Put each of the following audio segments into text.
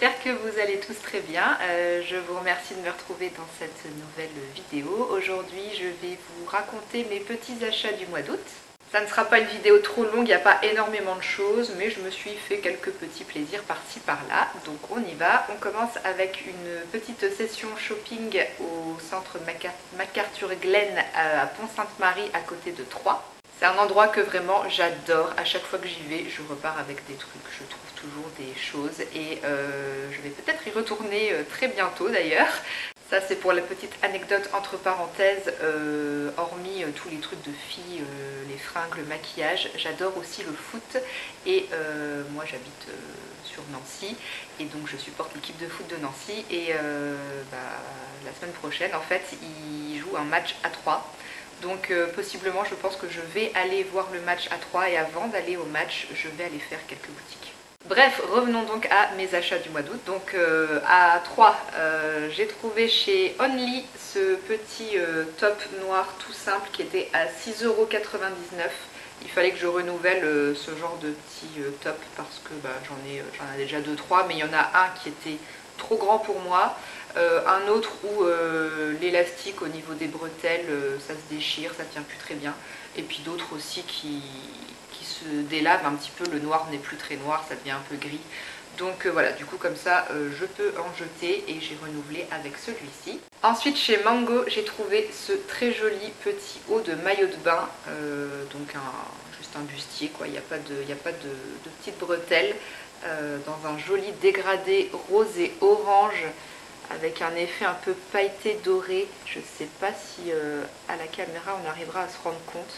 j'espère que vous allez tous très bien. Je vous remercie de me retrouver dans cette nouvelle vidéo. Aujourd'hui, je vais vous raconter mes petits achats du mois d'août. Ça ne sera pas une vidéo trop longue, il n'y a pas énormément de choses, mais je me suis fait quelques petits plaisirs par-ci par-là. Donc on y va. On commence avec une petite session shopping au centre MacArthur Glen à Pont-Sainte-Marie à côté de Troyes. C'est un endroit que vraiment j'adore. À chaque fois que j'y vais, je repars avec des trucs. Je trouve toujours des choses et je vais peut-être y retourner très bientôt d'ailleurs. Ça c'est pour la petite anecdote entre parenthèses, hormis tous les trucs de filles, les fringues, le maquillage, j'adore aussi le foot et moi j'habite sur Nancy et donc je supporte l'équipe de foot de Nancy et la semaine prochaine en fait ils jouent un match à 3. Donc possiblement je pense que je vais aller voir le match à 3 et avant d'aller au match je vais aller faire quelques boutiques. Bref, revenons donc à mes achats du mois d'août. Donc à 3, j'ai trouvé chez Only ce petit top noir tout simple qui était à 6,99 €. Il fallait que je renouvelle ce genre de petit top parce que j'en ai déjà 2-3, mais il y en a un qui était trop grand pour moi. Un autre où l'élastique au niveau des bretelles ça se déchire, ça tient plus très bien, et puis d'autres aussi qui se délavent un petit peu, le noir n'est plus très noir, ça devient un peu gris, donc voilà, du coup comme ça je peux en jeter et j'ai renouvelé avec celui-ci. Ensuite chez Mango j'ai trouvé ce très joli petit haut de maillot de bain, donc juste un bustier quoi, il n'y a pas de petites bretelles, dans un joli dégradé rose et orange avec un effet un peu pailleté doré. Je ne sais pas si à la caméra on arrivera à se rendre compte.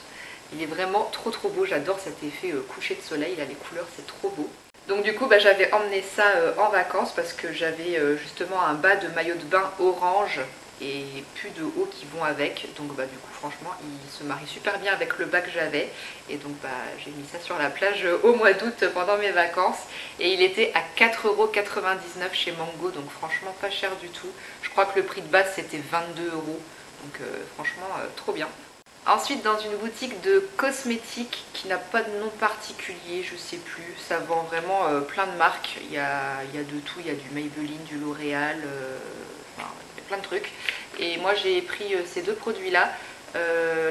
Il est vraiment trop beau, j'adore cet effet coucher de soleil, là les couleurs c'est trop beau. Donc du coup j'avais emmené ça en vacances parce que j'avais justement un bas de maillot de bain orange et plus de haut qui vont avec, donc du coup franchement il se marie super bien avec le bas que j'avais et donc j'ai mis ça sur la plage au mois d'août pendant mes vacances et il était à 4,99 € chez Mango, donc franchement pas cher du tout. Je crois que le prix de base c'était 22 €, donc franchement trop bien. Ensuite dans une boutique de cosmétiques qui n'a pas de nom particulier, je sais plus, ça vend vraiment plein de marques, il y a de tout, il y a du Maybelline, du L'Oréal, plein de trucs, et moi j'ai pris ces deux produits là,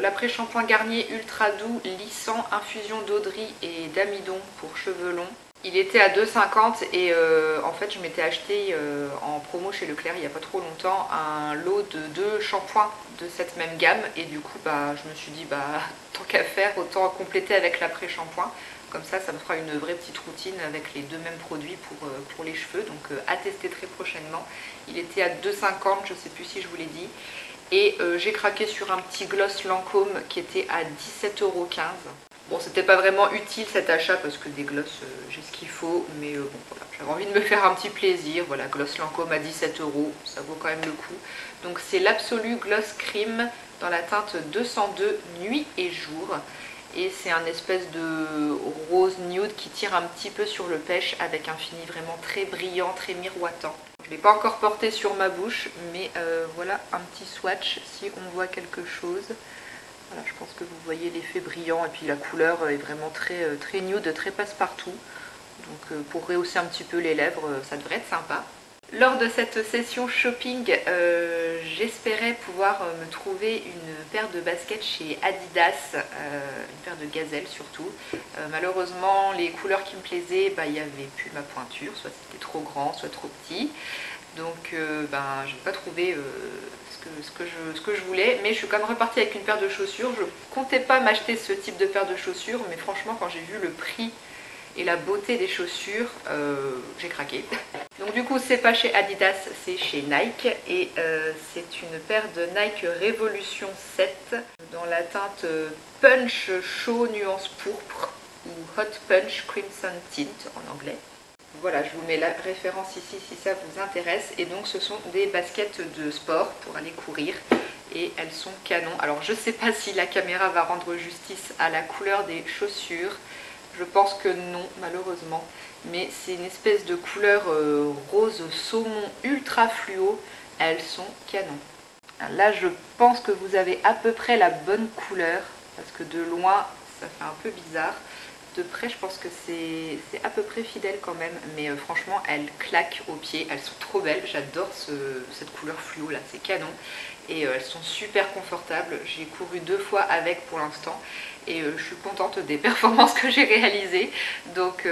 l'après-shampoing Garnier ultra doux lissant infusion d'Audry et d'amidon pour cheveux longs. Il était à 2,50 € et en fait je m'étais acheté en promo chez Leclerc il n'y a pas trop longtemps un lot de 2 shampoings de cette même gamme et du coup je me suis dit tant qu'à faire autant compléter avec l'après-shampoing. Comme ça me fera une vraie petite routine avec les deux mêmes produits pour les cheveux. Donc à tester très prochainement. Il était à 2,50 €, je ne sais plus si je vous l'ai dit. Et j'ai craqué sur un petit gloss Lancôme qui était à 17,15 €. Bon, c'était pas vraiment utile cet achat parce que des gloss, j'ai ce qu'il faut. Mais bon, voilà, j'avais envie de me faire un petit plaisir. Voilà, gloss Lancôme à 17 €, ça vaut quand même le coup. Donc c'est l'Absolu Gloss Cream dans la teinte 202 Nuit et Jour. Et c'est un espèce de rose nude qui tire un petit peu sur le pêche avec un fini vraiment très brillant, très miroitant. Je ne l'ai pas encore porté sur ma bouche, mais voilà un petit swatch si on voit quelque chose. Voilà, je pense que vous voyez l'effet brillant et puis la couleur est vraiment très nude, très passe-partout. Donc pour rehausser un petit peu les lèvres, ça devrait être sympa. Lors de cette session shopping, j'espérais pouvoir me trouver une paire de baskets chez Adidas, une paire de gazelles surtout. Malheureusement, les couleurs qui me plaisaient, il n'y avait plus ma pointure, soit c'était trop grand, soit trop petit. Donc je n'ai pas trouvé ce que je voulais, mais je suis quand même repartie avec une paire de chaussures. Je comptais pas m'acheter ce type de paire de chaussures, mais franchement quand j'ai vu le prix et la beauté des chaussures, j'ai craqué. Donc du coup c'est pas chez Adidas, c'est chez Nike et c'est une paire de Nike Revolution 7 dans la teinte Punch Chaud Nuance Pourpre ou Hot Punch Crimson Tint en anglais. Voilà, je vous mets la référence ici si ça vous intéresse. Et donc ce sont des baskets de sport pour aller courir et elles sont canon. Alors je sais pas si la caméra va rendre justice à la couleur des chaussures. Je pense que non malheureusement, mais c'est une espèce de couleur rose saumon ultra fluo. Elles sont canon. Là je pense que vous avez à peu près la bonne couleur parce que de loin ça fait un peu bizarre. de près, je pense que c'est à peu près fidèle quand même, mais franchement elles claquent aux pieds, elles sont trop belles, j'adore cette couleur fluo là, c'est canon, et elles sont super confortables. J'ai couru 2 fois avec pour l'instant, et je suis contente des performances que j'ai réalisées, donc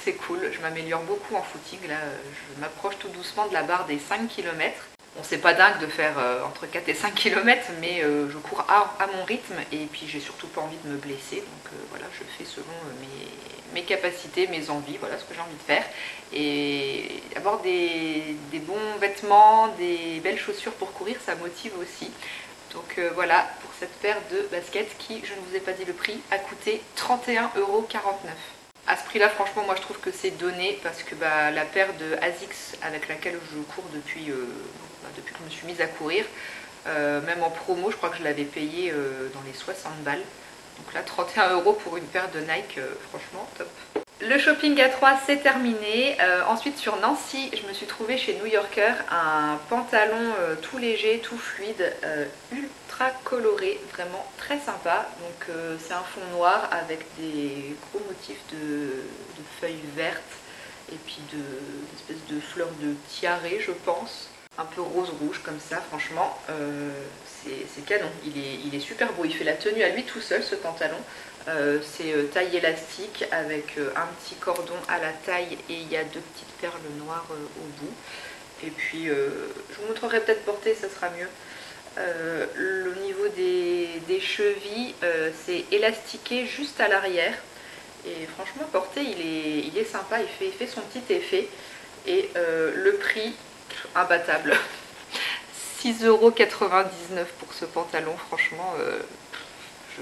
c'est cool. Je m'améliore beaucoup en footing, là je m'approche tout doucement de la barre des 5 km. Bon, c'est pas dingue de faire entre 4 et 5 km, mais je cours à mon rythme, et puis j'ai surtout pas envie de me blesser, donc voilà, je fais selon mes capacités, mes envies, voilà ce que j'ai envie de faire. Et avoir des bons vêtements, des belles chaussures pour courir, ça motive aussi. Donc voilà pour cette paire de baskets qui, je ne vous ai pas dit le prix, a coûté 31,49 €. À ce prix là, franchement, moi je trouve que c'est donné, parce que la paire de ASICS avec laquelle je cours depuis que je me suis mise à courir, même en promo, je crois que je l'avais payé dans les 60 balles. Donc là, 31 € pour une paire de Nike, franchement top. Le shopping à 3 c'est terminé. Ensuite sur Nancy, je me suis trouvée chez New Yorker un pantalon tout léger, tout fluide, ultra coloré, vraiment très sympa. Donc c'est un fond noir avec des gros motifs de feuilles vertes et puis d'espèces de fleurs de tiare, je pense. Un peu rose-rouge comme ça, franchement, c'est canon. Il est super beau, il fait la tenue à lui tout seul ce pantalon. C'est taille élastique avec un petit cordon à la taille, et il y a 2 petites perles noires au bout. Et puis je vous montrerai peut-être porté, ça sera mieux. Le niveau des chevilles, c'est élastiqué juste à l'arrière. Et franchement porté, il est sympa, il fait son petit effet. Et le prix, imbattable. 6,99 € pour ce pantalon, franchement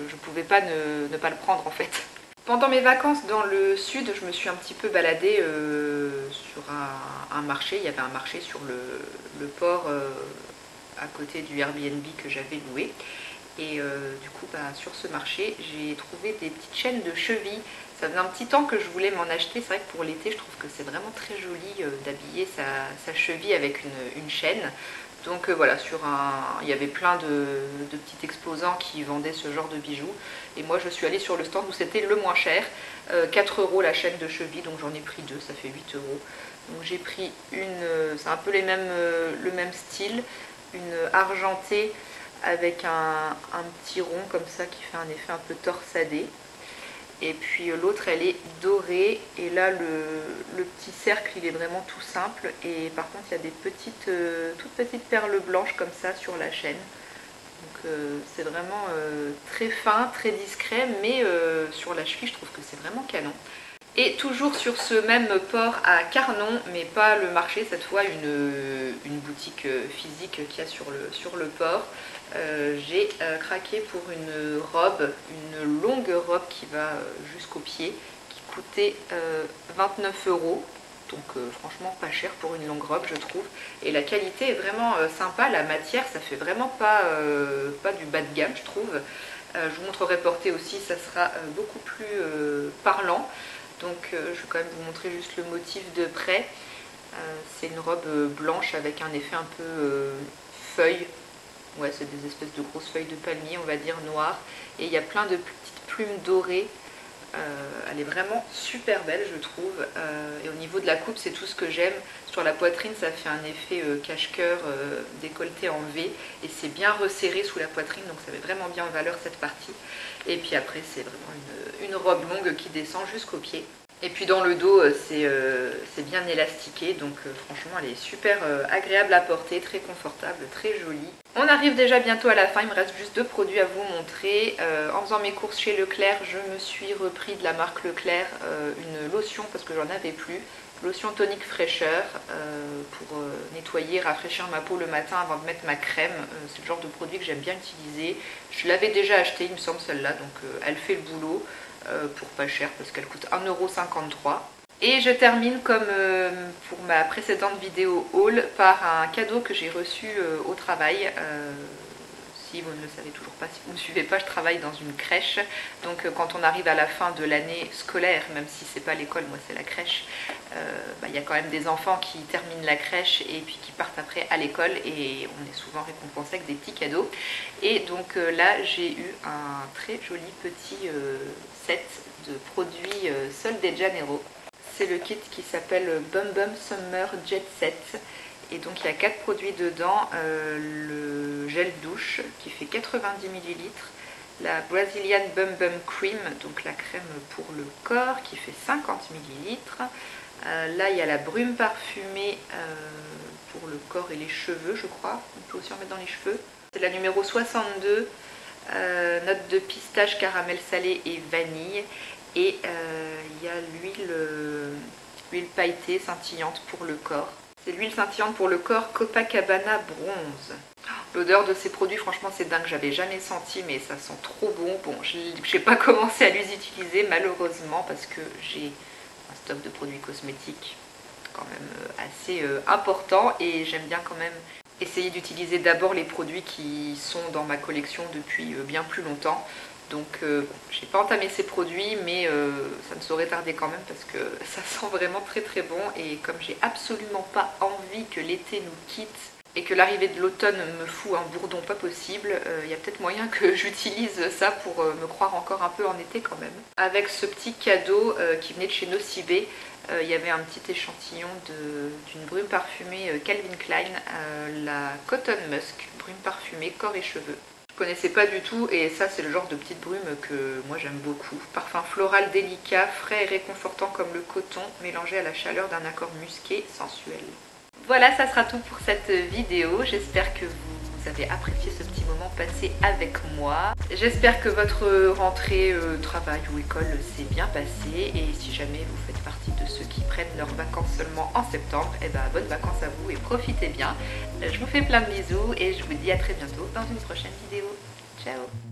je pouvais pas ne pas le prendre en fait. Pendant mes vacances dans le sud, je me suis un petit peu baladée sur un marché. Il y avait un marché sur le port à côté du Airbnb que j'avais loué. Et du coup, sur ce marché, j'ai trouvé des petites chaînes de chevilles. Ça faisait un petit temps que je voulais m'en acheter. C'est vrai que pour l'été, je trouve que c'est vraiment très joli d'habiller sa cheville avec une chaîne. Donc voilà, il y avait plein de petits exposants qui vendaient ce genre de bijoux. Et moi, je suis allée sur le stand où c'était le moins cher. 4 € la chaîne de cheville, donc j'en ai pris 2, ça fait 8 €. Donc j'ai pris c'est un peu le même style, une argentée avec un petit rond comme ça qui fait un effet un peu torsadé. Et puis l'autre elle est dorée, et là le petit cercle il est vraiment tout simple, et par contre il y a des toutes petites perles blanches comme ça sur la chaîne. Donc c'est vraiment très fin, très discret, mais sur la cheville je trouve que c'est vraiment canon. Et toujours sur ce même port à Carnon, mais pas le marché, cette fois une boutique physique qu'il y a sur le port. J'ai craqué pour une robe, une longue robe qui va jusqu'aux pieds, qui coûtait 29 €. Donc franchement pas cher pour une longue robe je trouve. Et la qualité est vraiment sympa, la matière ça fait vraiment pas du bas de gamme je trouve. Je vous montrerai porté aussi, ça sera beaucoup plus parlant. Donc je vais quand même vous montrer juste le motif de près. C'est une robe blanche avec un effet un peu feuille. Ouais, c'est des espèces de grosses feuilles de palmier, on va dire noires. Et il y a plein de petites plumes dorées. Elle est vraiment super belle je trouve. Et au niveau de la coupe, c'est tout ce que j'aime. Sur la poitrine, ça fait un effet cache-cœur décolleté en V. Et c'est bien resserré sous la poitrine, donc ça met vraiment bien en valeur cette partie. Et puis après, c'est vraiment une robe longue qui descend jusqu'aux pieds. Et puis dans le dos, c'est bien élastiqué, donc franchement elle est super agréable à porter, très confortable, très jolie. On arrive déjà bientôt à la fin, il me reste juste 2 produits à vous montrer. En faisant mes courses chez Leclerc, je me suis repris de la marque Leclerc une lotion parce que j'en avais plus. Lotion tonique fraîcheur pour nettoyer, rafraîchir ma peau le matin avant de mettre ma crème. C'est le genre de produit que j'aime bien utiliser. Je l'avais déjà acheté, il me semble, celle-là, donc elle fait le boulot. Pour pas cher parce qu'elle coûte 1,53 €. Et je termine comme pour ma précédente vidéo haul par un cadeau que j'ai reçu au travail. Si vous ne le savez toujours pas, si vous ne me suivez pas, je travaille dans une crèche. Donc quand on arrive à la fin de l'année scolaire, même si c'est pas l'école, moi c'est la crèche, il y a quand même des enfants qui terminent la crèche et puis qui partent après à l'école, et on est souvent récompensé avec des petits cadeaux. Et donc là j'ai eu un très joli petit set de produits Sol de Janeiro. C'est le kit qui s'appelle Bum Bum Summer Jet Set. Et donc il y a 4 produits dedans, le gel douche qui fait 90 ml, la Brazilian Bum Bum Cream, donc la crème pour le corps qui fait 50 ml. Là il y a la brume parfumée pour le corps et les cheveux, je crois, on peut aussi en mettre dans les cheveux. C'est la numéro 62, note de pistache, caramel salé et vanille. Et il y a l'huile pailletée scintillante pour le corps. C'est l'huile scintillante pour le corps Copacabana Bronze. L'odeur de ces produits, franchement, c'est dingue. J'avais jamais senti, mais ça sent trop bon. Bon, je n'ai pas commencé à les utiliser, malheureusement, parce que j'ai un stock de produits cosmétiques quand même assez important. Et j'aime bien quand même essayer d'utiliser d'abord les produits qui sont dans ma collection depuis bien plus longtemps. Donc j'ai pas entamé ces produits, mais ça ne saurait tarder quand même parce que ça sent vraiment très très bon. Et comme j'ai absolument pas envie que l'été nous quitte et que l'arrivée de l'automne me fout un bourdon pas possible, il y a peut-être moyen que j'utilise ça pour me croire encore un peu en été quand même. Avec ce petit cadeau qui venait de chez Nocibé, il y avait un petit échantillon d'une brume parfumée Calvin Klein, la Cotton Musk, brume parfumée corps et cheveux. Je connaissais pas du tout et ça c'est le genre de petite brume que moi j'aime beaucoup. Parfum floral délicat, frais et réconfortant comme le coton, mélangé à la chaleur d'un accord musqué sensuel. Voilà, ça sera tout pour cette vidéo. J'espère que vous avez apprécié ce petit moment passé avec moi. J'espère que votre rentrée travail ou école s'est bien passée et si jamais vous faites partie de ceux qui prennent leurs vacances seulement en septembre, et ben bonnes vacances à vous et profitez bien. Je vous fais plein de bisous et je vous dis à très bientôt dans une prochaine vidéo. Ciao!